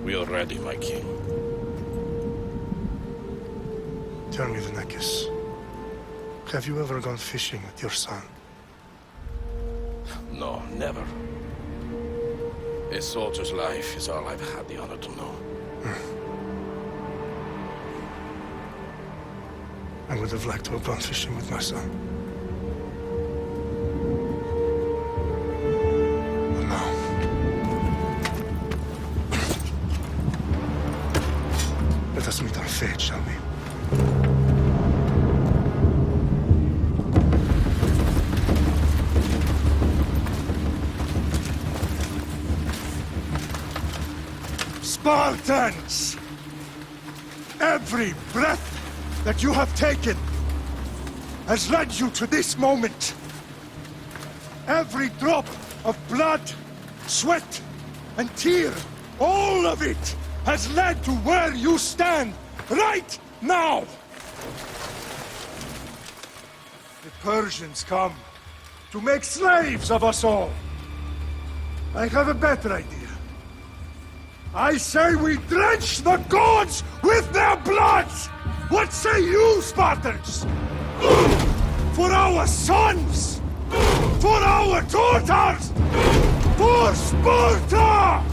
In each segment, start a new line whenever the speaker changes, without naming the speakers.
We are ready, my king.
Tell me, Venekis, have you ever gone fishing with your son?
No, never. A soldier's life is all I've had the honor to know.
I would have liked to have gone fishing with my son. But no. Let us meet on fate, shall we?
Spartans! Every breath that you have taken has led you to this moment. Every drop of blood, sweat, and tear, all of it has led to where you stand right now. The Persians come to make slaves of us all. I have a better idea. I say we drench the gods with their blood! What say you, Spartans? For our sons! For our daughters! For Sparta!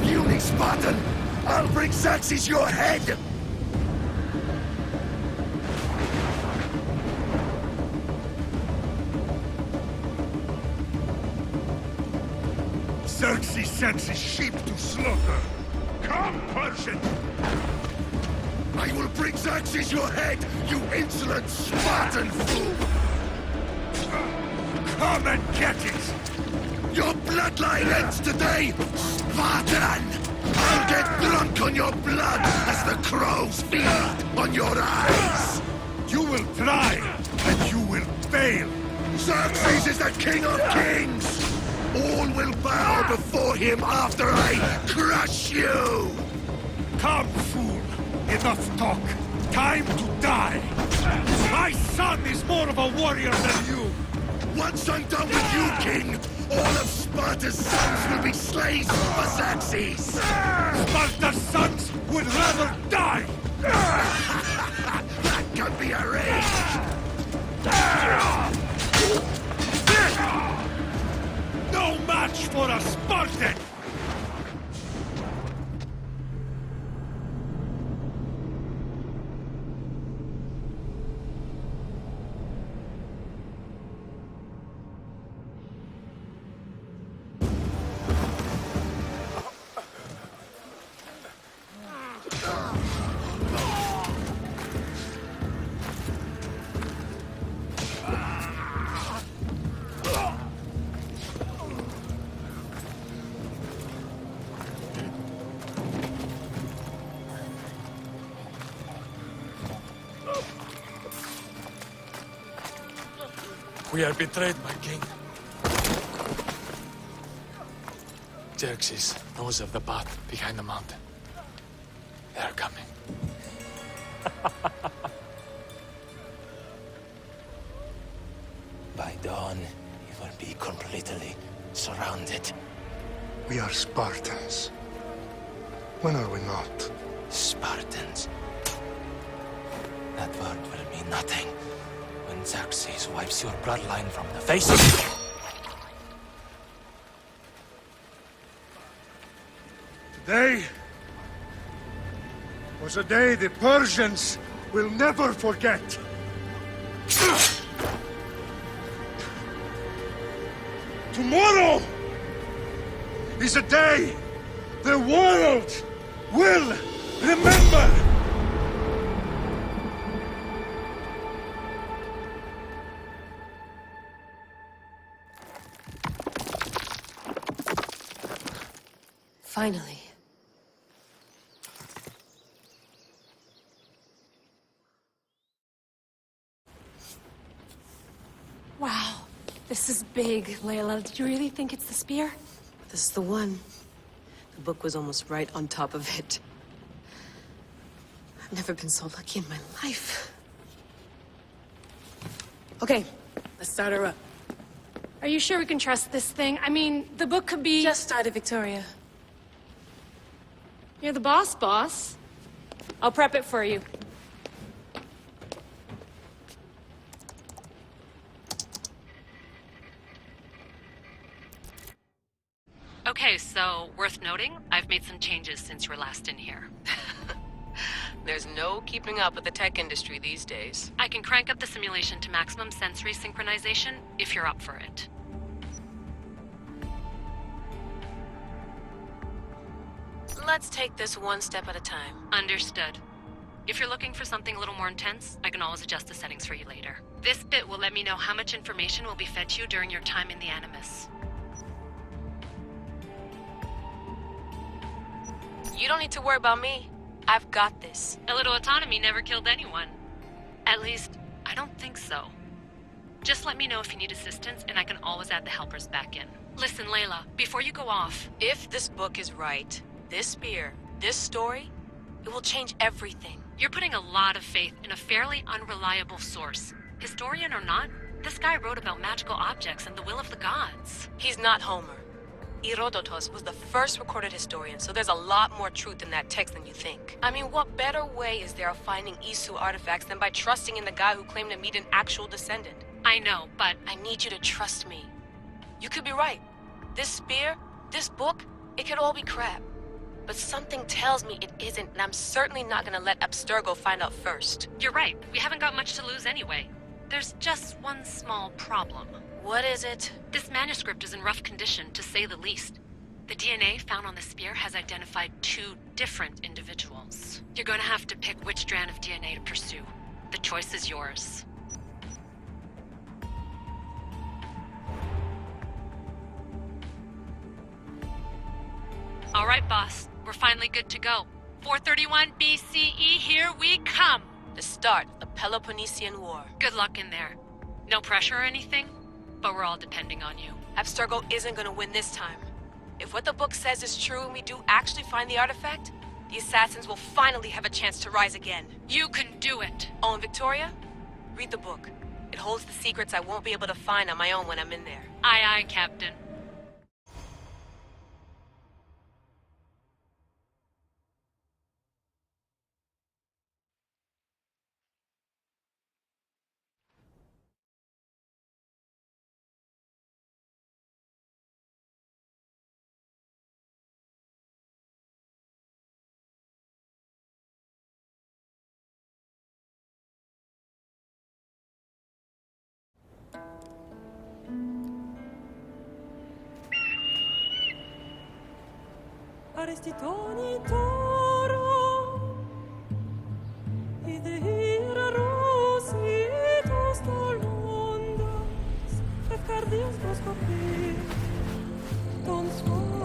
Puny Spartan! I'll bring Xerxes your head!
Xerxes sends his sheep to slaughter. Come, Persian!
I will bring Xerxes your head, you insolent Spartan fool!
Come and get it!
Your bloodline ends today, Spartan! I'll get drunk on your blood as the crows feed on your eyes!
You will try, and you will fail!
Xerxes is the king of kings! All will bow before him after I crush you!
Come, fool! Enough talk! Time to die! My son is more of a warrior than you!
Once I'm done with you, king, all of Sparta's sons will be slaves for Xerxes!
Sparta's sons would rather die!
That can be arranged!
No match for a Spartan!
We are betrayed, my king. Xerxes knows of the path behind the mountain. They are coming.
By dawn, you will be completely surrounded.
We are Spartans. When are we not?
Spartans. That word will mean nothing when Xerxes wipes your bloodline from the face of the...
Today was a day the Persians will never forget. Tomorrow is a day the world will remember.
Finally. Wow. This is big, Layla. Do you really think it's the spear?
This is the one. The book was almost right on top of it. I've never been so lucky in my life. Okay, let's start her up.
Are you sure we can trust this thing? I mean, the book could be...
Just started, Victoria.
You're the boss. I'll prep it for you.
Okay, so worth noting, I've made some changes since you were last in here.
There's no keeping up with the tech industry these days.
I can crank up the simulation to maximum sensory synchronization if you're up for it.
Let's take this one step at a time.
Understood. If you're looking for something a little more intense, I can always adjust the settings for you later. This bit will let me know how much information will be fed to you during your time in the Animus.
You don't need to worry about me. I've got this.
A little autonomy never killed anyone. At least, I don't think so. Just let me know if you need assistance, and I can always add the helpers back in. Listen, Layla, before you go off...
If this book is right, this spear, this story, it will change everything.
You're putting a lot of faith in a fairly unreliable source. Historian or not, this guy wrote about magical objects and the will of the gods.
He's not Homer. Herodotus was the first recorded historian, so there's a lot more truth in that text than you think. I mean, what better way is there of finding Isu artifacts than by trusting in the guy who claimed to meet an actual descendant?
I know, but
I need you to trust me. You could be right. This spear, this book, it could all be crap. But something tells me it isn't, and I'm certainly not gonna let Abstergo find out first.
you're right. We haven't got much to lose anyway. There's just one small problem.
What is it?
This manuscript is in rough condition, to say the least. The DNA found on the spear has identified 2 different individuals. You're going to have to pick which strand of DNA to pursue. The choice is yours. All right, boss. We're finally good to go. 431 BCE, here we come!
The start of the Peloponnesian War.
Good luck in there. No pressure or anything, but we're all depending on you.
Abstergo isn't gonna win this time. If what the book says is true and we do actually find the artifact, the assassins will finally have a chance to rise again.
You can do it!
Oh, and Victoria? Read the book. It holds the secrets I won't be able to find on my own when I'm in there.
Aye, aye, Captain.
Arrestitoni toro Idehira rositos tolondas Efcardias proskopir Ton svon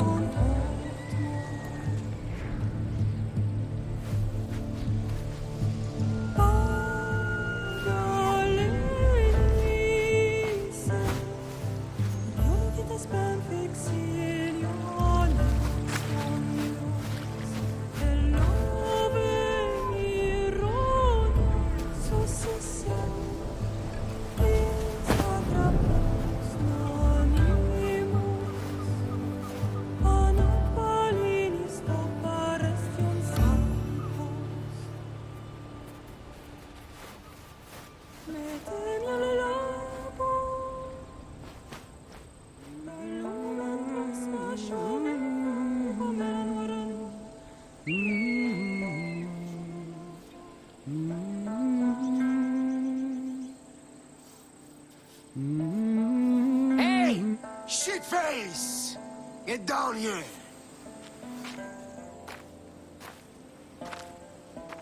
Hey! Shitface! Get down here!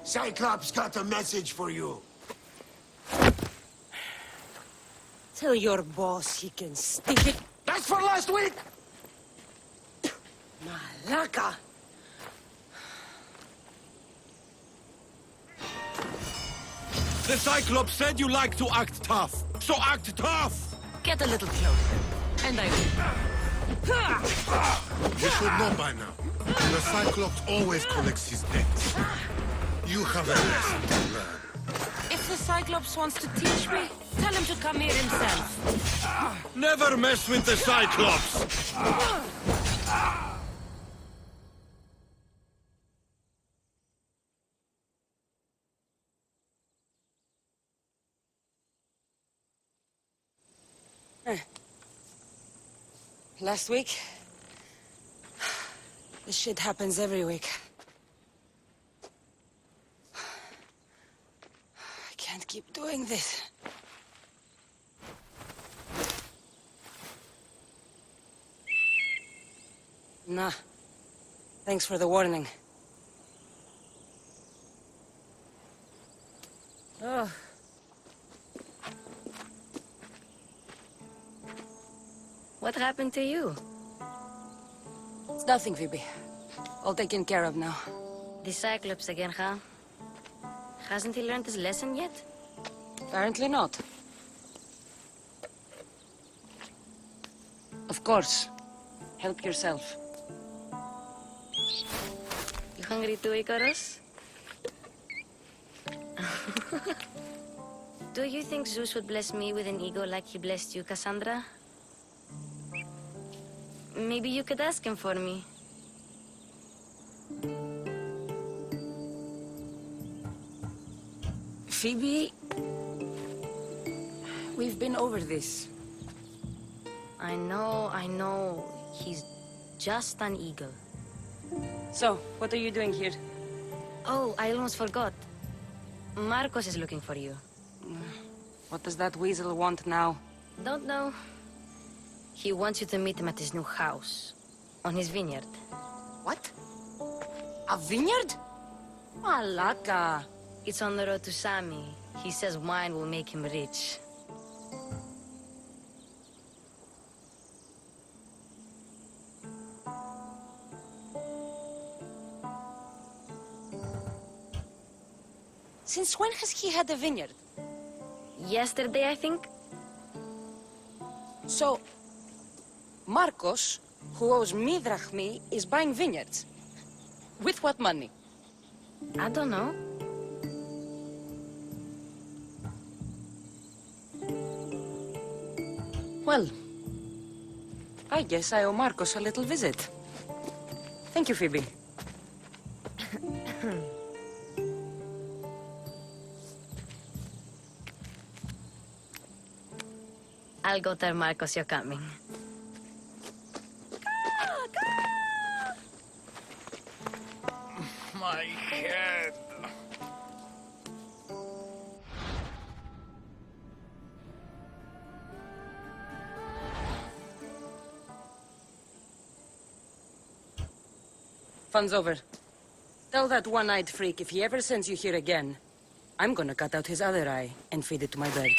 Cyclops got a message for you.
Tell your boss he can stick it.
That's for last week!
Malaka!
The Cyclops said you like to act tough, so act tough!
Get a little closer, and I will.
You should know by now. The Cyclops always collects his debts. You have a lesson to learn.
If the Cyclops wants to teach me, tell him to come here himself.
Never mess with the Cyclops!
Last week? This shit happens every week. I can't keep doing this. Nah. Thanks for the warning. Oh.
What happened to you?
It's nothing, Phoebe. All taken care of now.
The Cyclops again, huh? Hasn't he learned his lesson yet?
Apparently not. Of course. Help yourself.
You hungry too, Icarus? Do you think Zeus would bless me with an ego like he blessed you, Cassandra?
Maybe you could ask him for me.
Phoebe... We've been over this.
I know. He's just an eagle.
So, what are you doing here?
Oh, I almost forgot. Marcos is looking for you.
What does that weasel want now?
Don't know. He wants you to meet him at his new house. On his vineyard.
What? A vineyard? Malaka.
It's on the road to Sami. He says wine will make him rich.
Since when has he had a vineyard?
Yesterday, I think.
So, Marcos, who owes me drachmi, is buying vineyards. With what money?
I don't know.
Well, I guess I owe Marcos a little visit. Thank you, Phoebe.
I'll go tell Marcos you're coming.
My head.
Fun's over. Tell that one-eyed freak if he ever sends you here again, I'm gonna cut out his other eye and feed it to my bird.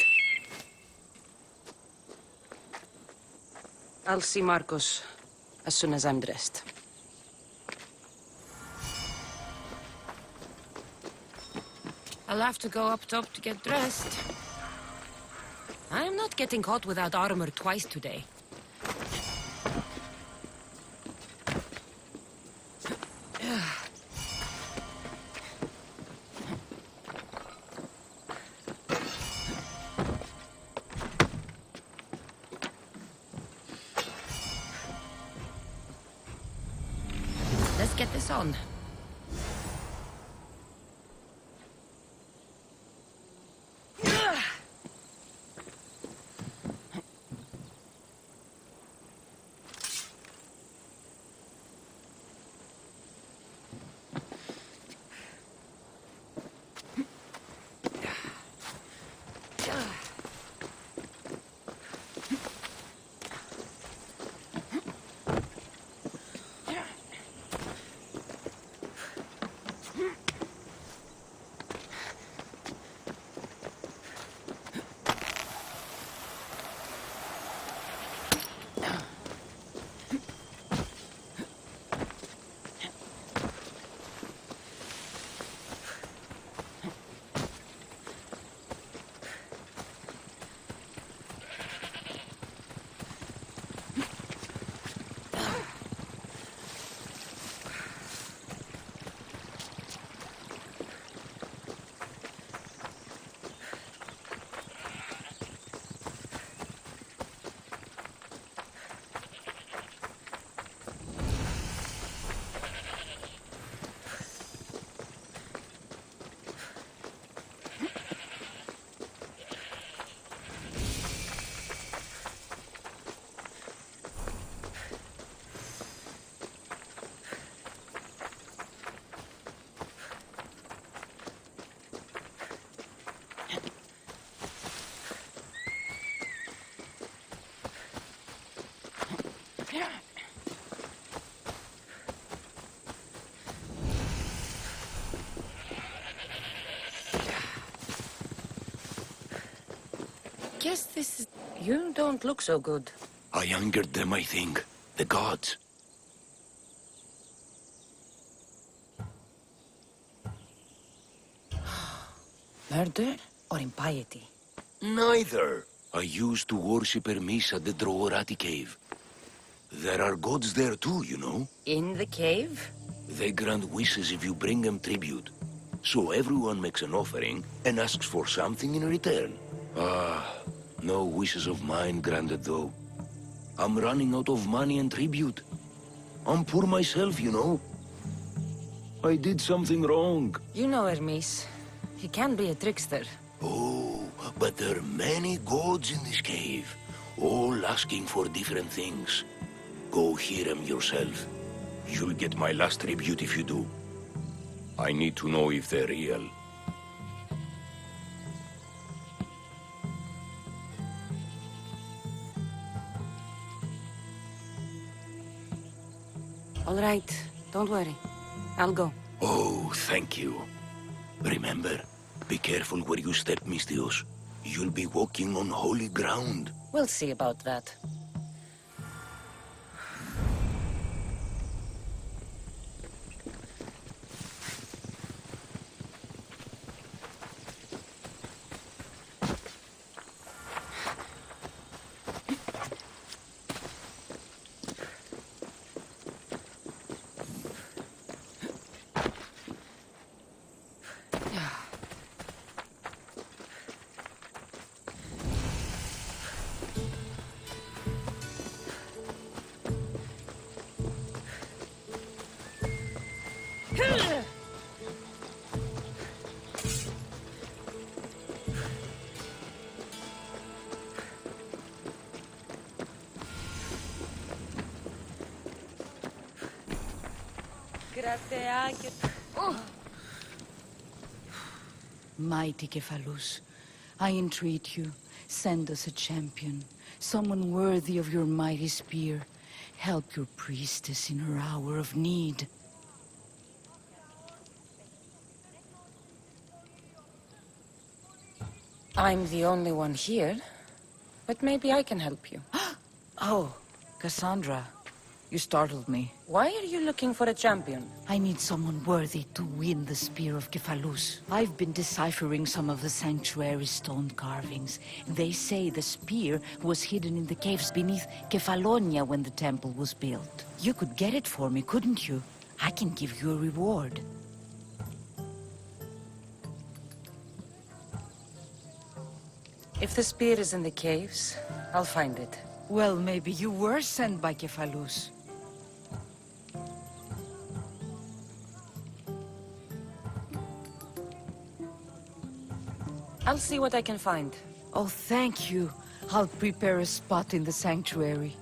I'll see Marcos as soon as I'm dressed.
I'll have to go up top to get dressed. I'm not getting caught without armor twice today. Let's get this on.
Guess this is... You don't look so good.
I angered them, I think. The gods.
Murder or impiety?
Neither. I used to worship Hermes at the Droorati cave. There are gods there too, you know.
In the cave?
They grant wishes if you bring them tribute. So everyone makes an offering and asks for something in return. Ah, no wishes of mine granted though.
I'm running out of money and tribute. I'm poor myself, you know. I did something wrong.
You know Hermes. He can be a trickster.
Oh, but there are many gods in this cave, all asking for different things. Go hear them yourself. You'll get my last tribute if you do. I need to know if they're real.
All right, don't worry. I'll go.
Oh, thank you. Remember, be careful where you step, Mistios. You'll be walking on holy ground.
We'll see about that.
Mighty Cephalus, I entreat you, send us a champion, someone worthy of your mighty spear. Help your priestess in her hour of need.
I'm the only one here, but maybe I can help you.
Oh, Cassandra, you startled me.
Why are you looking for a champion?
I need someone worthy to win the Spear of Cephalus. I've been deciphering some of the sanctuary's stone carvings. They say the spear was hidden in the caves beneath Kefalonia when the temple was built. You could get it for me, couldn't you? I can give you a reward.
If the spear is in the caves, I'll find it.
Well, maybe you were sent by Cephalus.
I'll see what I can find.
Oh, thank you. I'll prepare a spot in the sanctuary.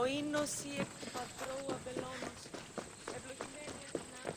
ο ίνος ή εκ του πατρώου αμπελώνος. Ευλογημένη Αθηνά.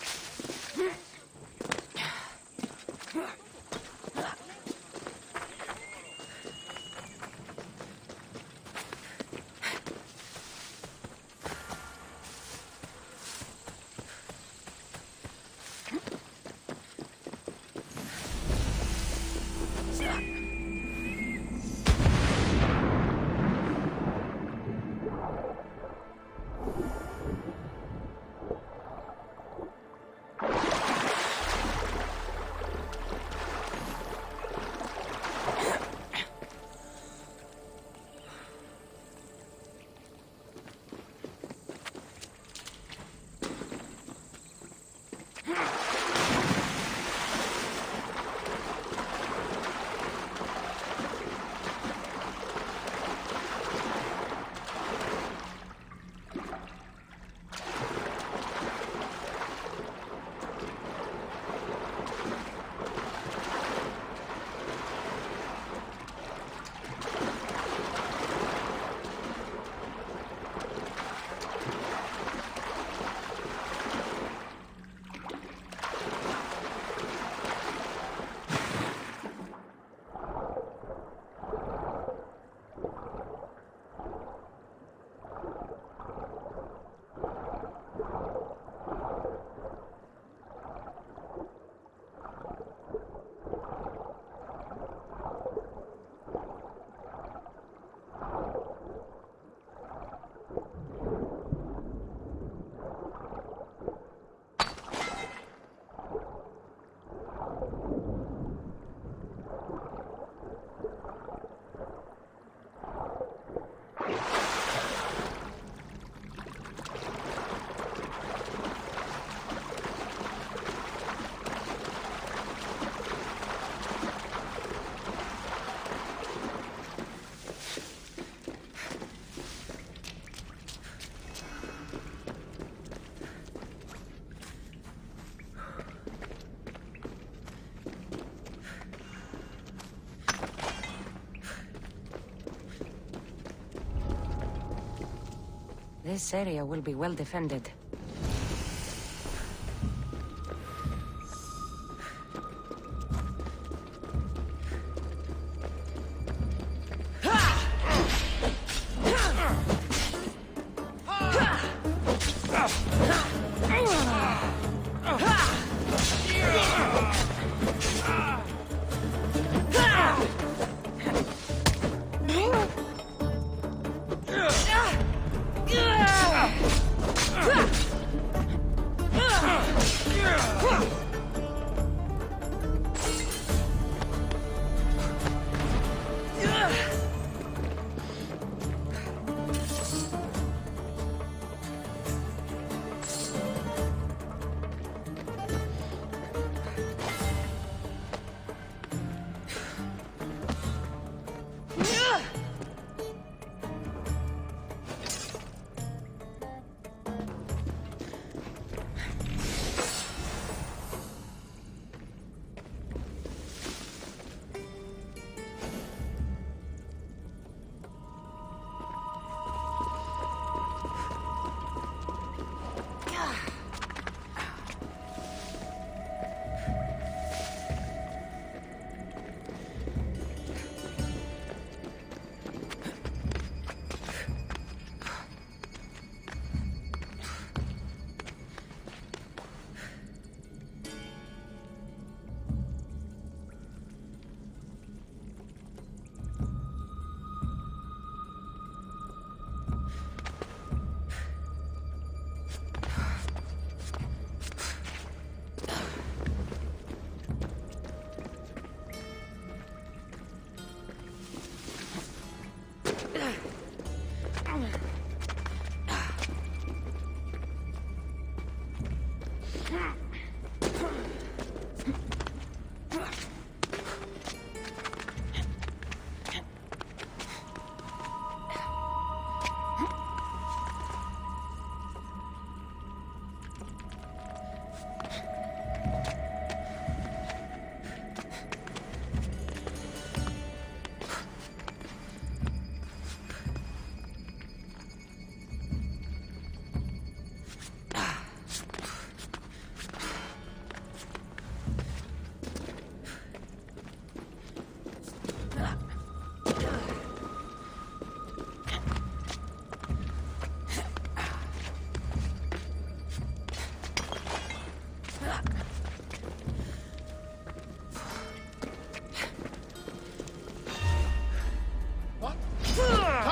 This area will be well defended.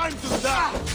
time to die!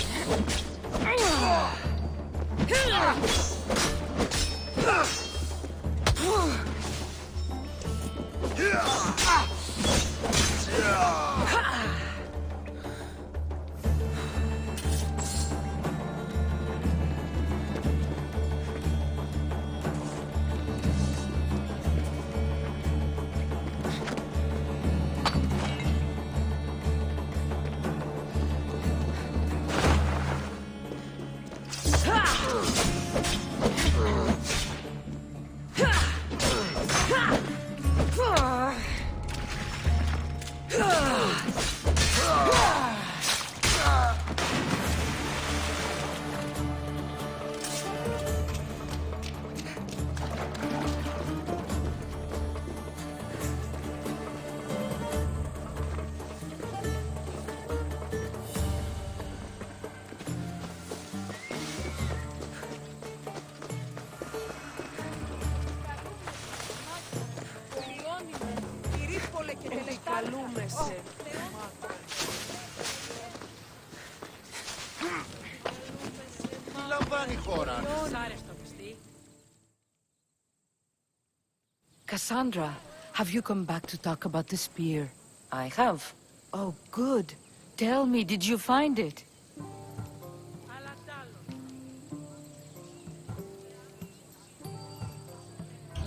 Cassandra, have you come back to talk about the spear?
I have.
Oh, good. Tell me, did you find it?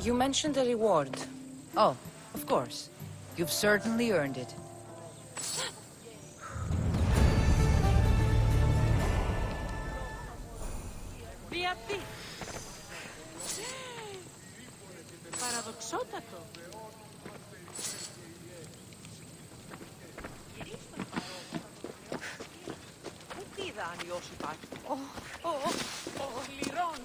You mentioned a reward.
Oh, of course. You've certainly earned it.
Παραδοξότατο. Τι δάνειος υπάρχει. Λιρών.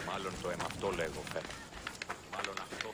Μάλλον το αίμα αυτό λέγω, φέρε. Μάλλον αυτό.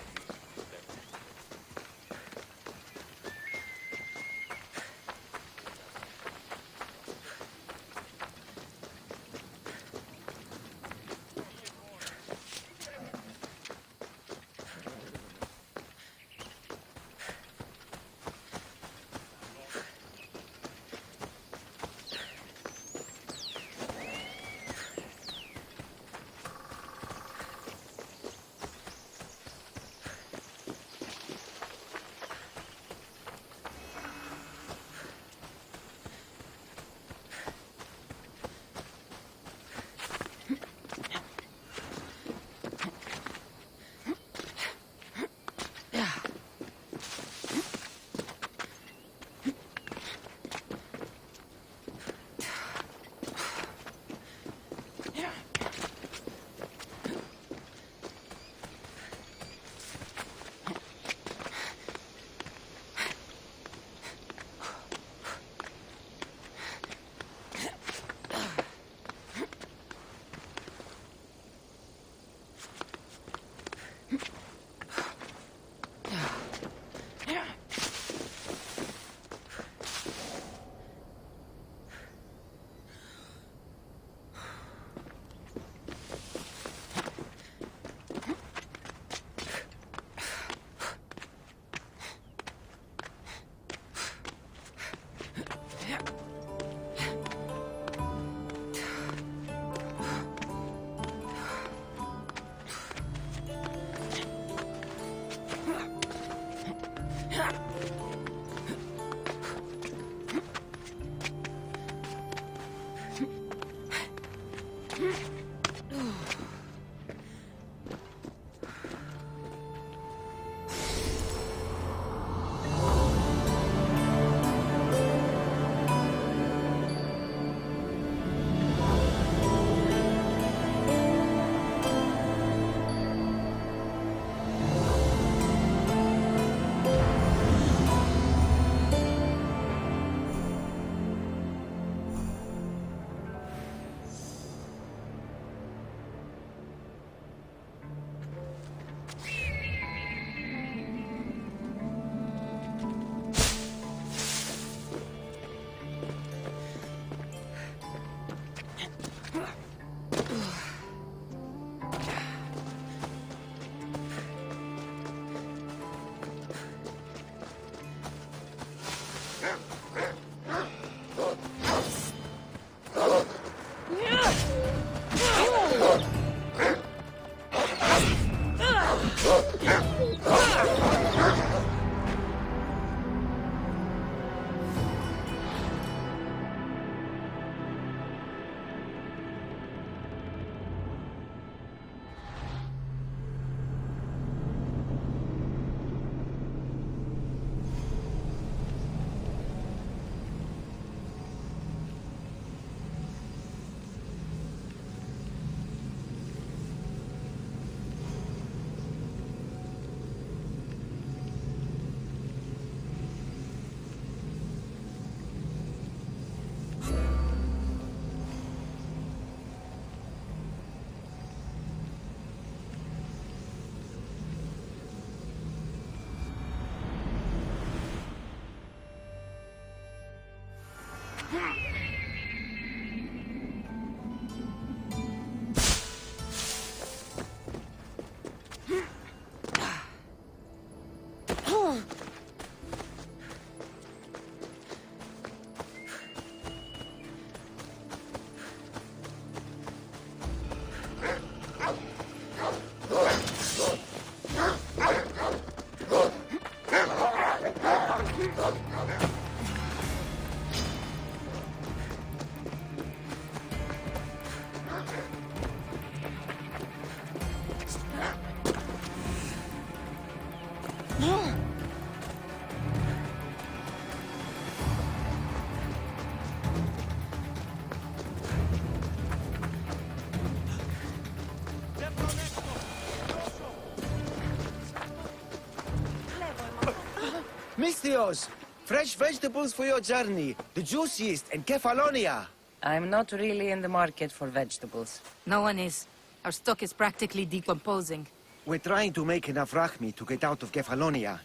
Misthios! Fresh vegetables for your journey. The juiciest in Kefalonia.
I'm not really in the market for vegetables.
No one is. Our stock is practically decomposing.
We're trying to make enough rachmi to get out of Kefalonia.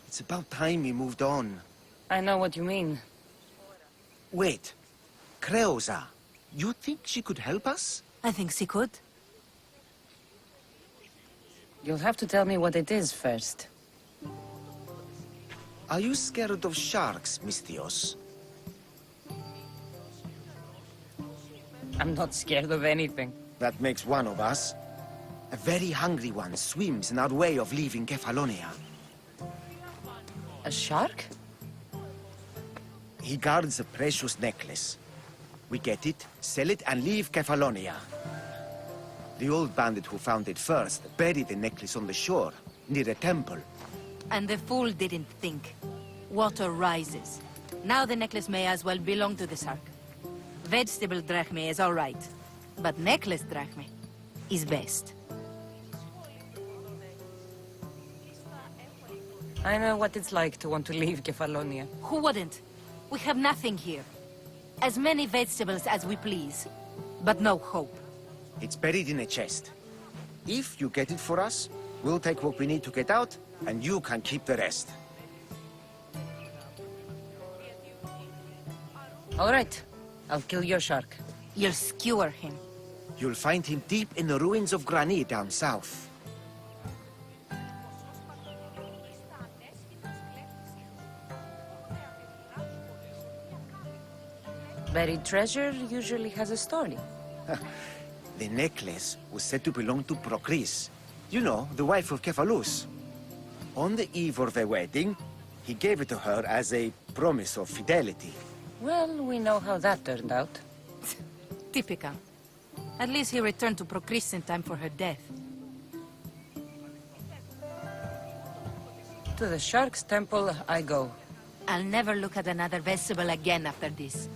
It's about time we moved on.
I know what you mean.
Wait. Creosa. You think she could help us?
I think she could.
You'll have to tell me what it is first.
Are you scared of sharks, Misthios?
I'm not scared of anything.
That makes one of us. A very hungry one swims in our way of leaving Kefalonia.
A shark?
He guards a precious necklace. We get it, sell it, and leave Kefalonia. The old bandit who found it first buried the necklace on the shore, near a temple.
And the fool didn't think. Water rises. Now the necklace may as well belong to the shark. Vegetable drachme is all right, but necklace drachme is best.
I know what it's like to want to leave Kefalonia.
Who wouldn't? We have nothing here. As many vegetables as we please, but no hope.
It's buried in a chest. If you get it for us, we'll take what we need to get out, and you can keep the rest.
All right. I'll kill your shark.
You'll skewer him.
You'll find him deep in the ruins of Granit down south.
Buried treasure usually has a story.
The necklace was said to belong to Procris. You know, the wife of Cephalus. On the eve of their wedding, he gave it to her as a promise of fidelity.
Well, we know how that turned out.
Typical. At least he returned to Procris in time for her death.
To the shark's temple I go.
I'll never look at another vegetable again after this.